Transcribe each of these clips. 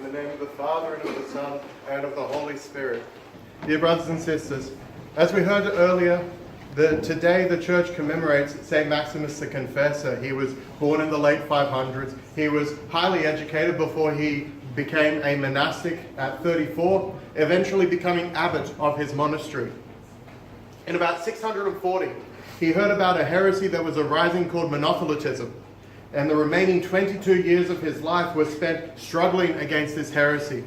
In the name of the Father, and of the Son, and of the Holy Spirit. Dear brothers and sisters, as we heard earlier, today the Church commemorates St Maximus the Confessor. He was born in the late 500s. He was highly educated before he became a monastic at 34, eventually becoming abbot of his monastery. In about 640, he heard about a heresy that was arising called Monothelitism, and the remaining 22 years of his life was spent struggling against this heresy,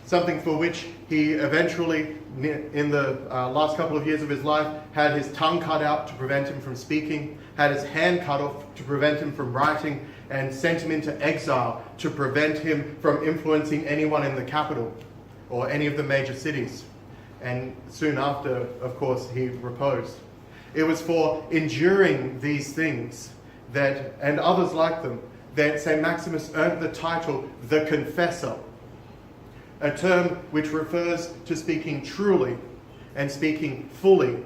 something for which he eventually, in the last couple of years of his life, had his tongue cut out to prevent him from speaking, had his hand cut off to prevent him from writing, and sent him into exile to prevent him from influencing anyone in the capital or any of the major cities. And soon after, of course, he reposed. It was for enduring these things and others like them, that St. Maximus earned the title, the Confessor, a term which refers to speaking truly and speaking fully.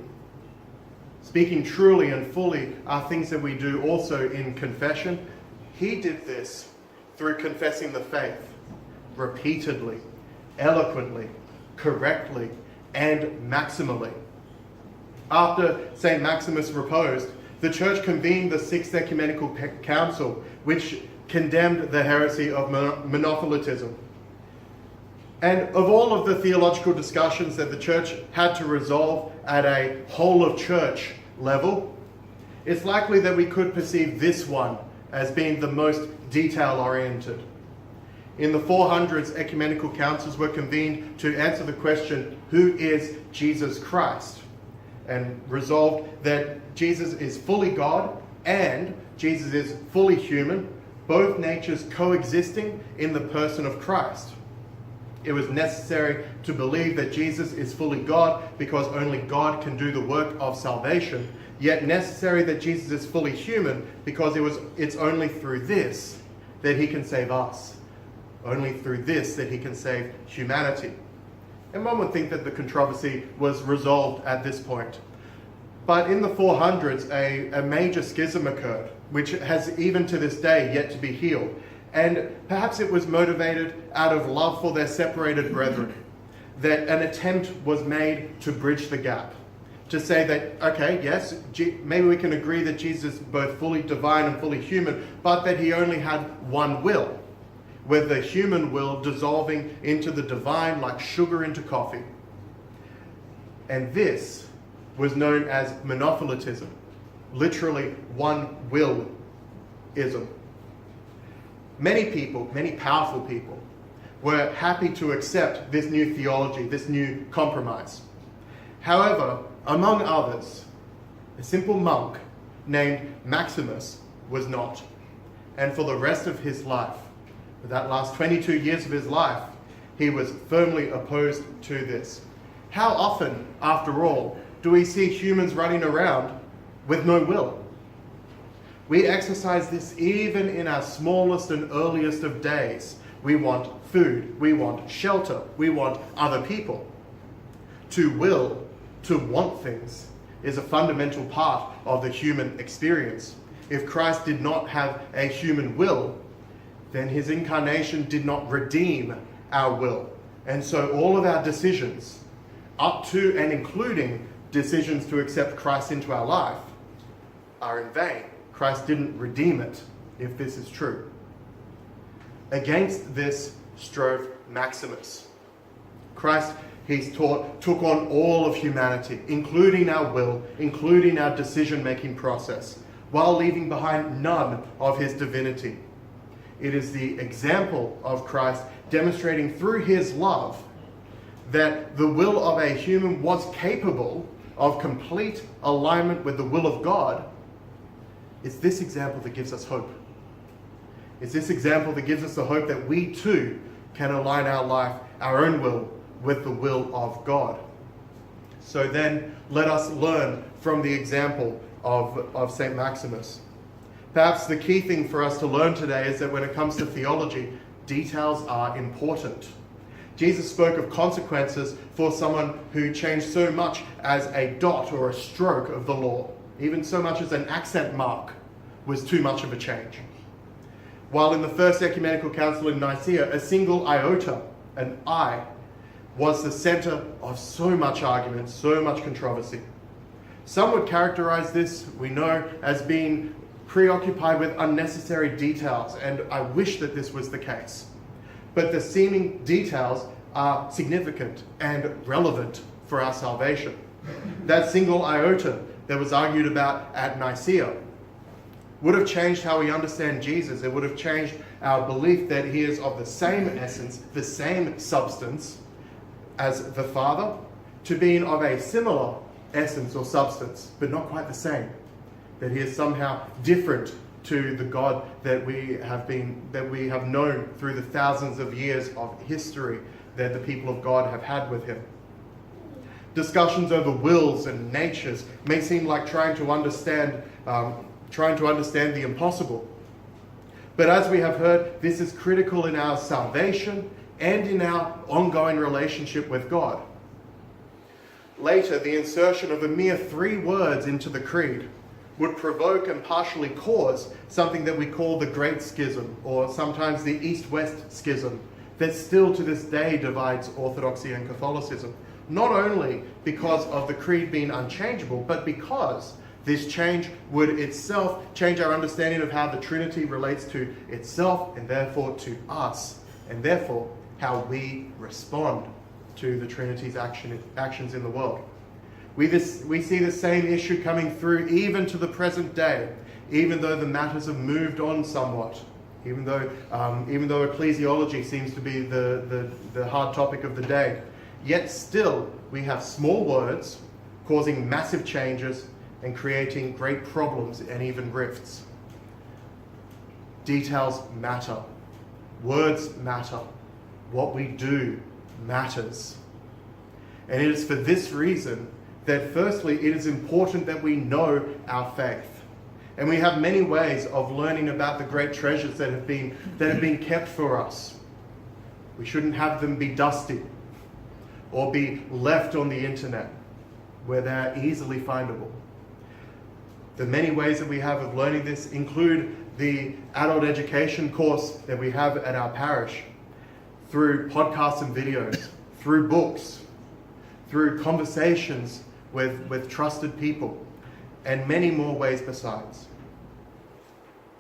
Speaking truly and fully are things that we do also in confession. He did this through confessing the faith repeatedly, eloquently, correctly, and maximally. After St. Maximus reposed, the Church convened the Sixth Ecumenical Council, which condemned the heresy of Monothelitism. And of all of the theological discussions that the Church had to resolve at a whole of Church level, it's likely that we could perceive this one as being the most detail-oriented. In the 400s, ecumenical councils were convened to answer the question, who is Jesus Christ? And resolved that Jesus is fully God and Jesus is fully human, both natures coexisting in the person of Christ. It was necessary to believe that Jesus is fully God because only God can do the work of salvation, yet necessary that Jesus is fully human because it's only through this that he can save us. Only through this that he can save humanity. And one would think that the controversy was resolved at this point. But in the 400s, a major schism occurred, which has even to this day yet to be healed. And perhaps it was motivated out of love for their separated brethren, that an attempt was made to bridge the gap. To say that, okay, yes, maybe we can agree that Jesus is both fully divine and fully human, but that he only had one will, with the human will dissolving into the divine like sugar into coffee. And this was known as Monothelitism, literally one-will-ism. Many people, many powerful people, were happy to accept this new theology, this new compromise. However, among others, a simple monk named Maximus was not. And for the rest of his life, for that last 22 years of his life, he was firmly opposed to this. How often, after all, do we see humans running around with no will? We exercise this even in our smallest and earliest of days. We want food, we want shelter, we want other people. To will, to want things, is a fundamental part of the human experience. If Christ did not have a human will, then his incarnation did not redeem our will. And so all of our decisions, up to and including decisions to accept Christ into our life, are in vain. Christ didn't redeem it, if this is true. Against this strove Maximus. Christ, he's taught, took on all of humanity, including our will, including our decision-making process, while leaving behind none of his divinity. It is the example of Christ demonstrating through his love that the will of a human was capable of complete alignment with the will of God. It's this example that gives us hope. It's this example that gives us the hope that we too can align our life, our own will, with the will of God. So then, let us learn from the example of St. Maximus. Perhaps the key thing for us to learn today is that when it comes to theology, details are important. Jesus spoke of consequences for someone who changed so much as a dot or a stroke of the law. Even so much as an accent mark was too much of a change. While in the First Ecumenical Council in Nicaea, a single iota, an I, was the center of so much argument, so much controversy. Some would characterize this, we know, as being preoccupied with unnecessary details, and I wish that this was the case. But the seeming details are significant and relevant for our salvation. That single iota that was argued about at Nicaea would have changed how we understand Jesus. It would have changed our belief that he is of the same essence, the same substance as the Father, to being of a similar essence or substance, but not quite the same. That he is somehow different to the God that we have known through the thousands of years of history that the people of God have had with him. Discussions over wills and natures may seem like trying to understand the impossible. But as we have heard, this is critical in our salvation and in our ongoing relationship with God. Later, the insertion of a mere 3 words into the creed would provoke and partially cause something that we call the Great Schism, or sometimes the East-West Schism, that still to this day divides Orthodoxy and Catholicism, not only because of the creed being unchangeable, but because this change would itself change our understanding of how the Trinity relates to itself and therefore to us, and therefore how we respond to the Trinity's actions in the world. We see the same issue coming through even to the present day, even though the matters have moved on somewhat, even though ecclesiology seems to be the hard topic of the day. Yet still, we have small words causing massive changes and creating great problems and even rifts. Details matter. Words matter. What we do matters. And it is for this reason that firstly, it is important that we know our faith. And we have many ways of learning about the great treasures that have been kept for us. We shouldn't have them be dusty or be left on the internet where they're easily findable. The many ways that we have of learning this include the adult education course that we have at our parish, through podcasts and videos, through books, through conversations with trusted people, and many more ways besides.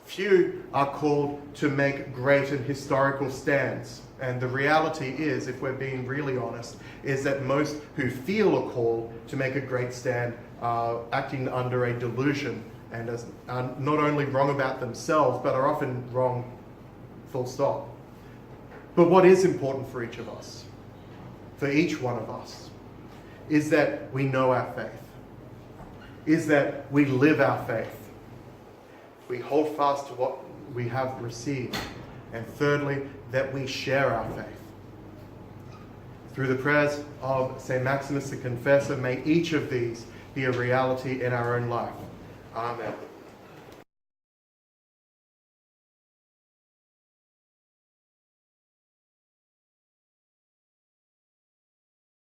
Few are called to make great and historical stands, and the reality is, if we're being really honest, is that most who feel a call to make a great stand are acting under a delusion and are not only wrong about themselves, but are often wrong full stop. But what is important for each of us, for each one of us, is that we know our faith, is that we live our faith, we hold fast to what we have received, and thirdly, that we share our faith. Through the prayers of St Maximus the Confessor, may each of these be a reality in our own life. Amen.